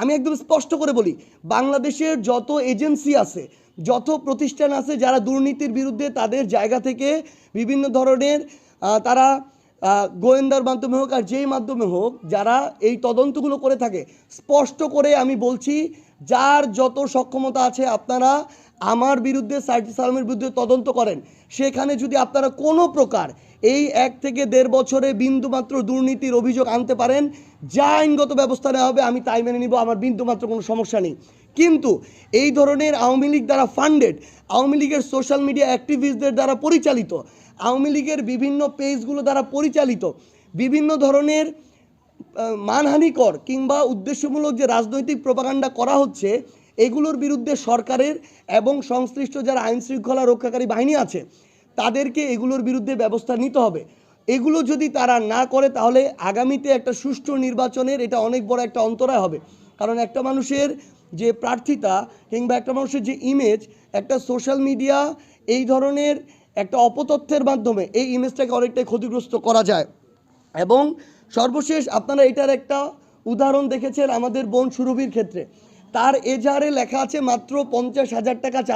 আমি একদম স্পষ্ট করে বলি, বাংলাদেশের যত এজেন্সি আছে, যত প্রতিষ্ঠান আছে যারা দুর্নীতির বিরুদ্ধে তাদের জায়গা থেকে বিভিন্ন ধরনের তারা গোয়েন্দার মাধ্যমে হোক আর যেই মাধ্যমে হোক যারা এই তদন্তগুলো করে থাকে, স্পষ্ট করে আমি বলছি, যার যত সক্ষমতা আছে আপনারা আমার বিরুদ্ধে, সাইদ সালামের বিরুদ্ধে তদন্ত করেন। সেখানে যদি আপনারা কোনো প্রকার এই 1 থেকে 1.5 বছরে বিন্দুমাত্র দুর্নীতির অভিযোগ আনতে পারেন, যা আইনগত ব্যবস্থা নেওয়া হবে আমি তাই মেনে নিব, আমার বিন্দুমাত্র কোনো সমস্যা নেই। কিন্তু এই ধরনের আওয়ামী লীগ দ্বারা ফান্ডেড, আওয়ামী লীগের সোশ্যাল মিডিয়া অ্যাক্টিভিস্টদের দ্বারা পরিচালিত, আওয়ামী লীগের বিভিন্ন পেজগুলো দ্বারা পরিচালিত বিভিন্ন ধরনের মানহানিকর কিংবা উদ্দেশ্যমূলক যে রাজনৈতিক প্রপাগান্ডা করা হচ্ছে, এগুলোর বিরুদ্ধে সরকারের এবং সংশ্লিষ্ট যারা আইন শৃঙ্খলা রক্ষাকারী বাহিনী আছে তাদেরকে এগুলোর বিরুদ্ধে ব্যবস্থা নিতে হবে। এগুলো যদি তারা না করে তাহলে আগামীতে একটা সুষ্ঠু নির্বাচনের এটা অনেক বড় একটা অন্তরায় হবে। কারণ একটা মানুষের যে প্রার্থিতা কিংবা একটা মানুষের যে ইমেজ, একটা সোশ্যাল মিডিয়া এই ধরনের একটা অপতথ্যের মাধ্যমে এই ইমেজটাকে অনেকটাই ক্ষতিগ্রস্ত করা যায়। এবং সর্বশেষ আপনারা এটার একটা উদাহরণ দেখেছেন আমাদের বোন সুরভির ক্ষেত্রে। তার এজাহারে লেখা আছে মাত্র 50,000 টাকা চাঁদা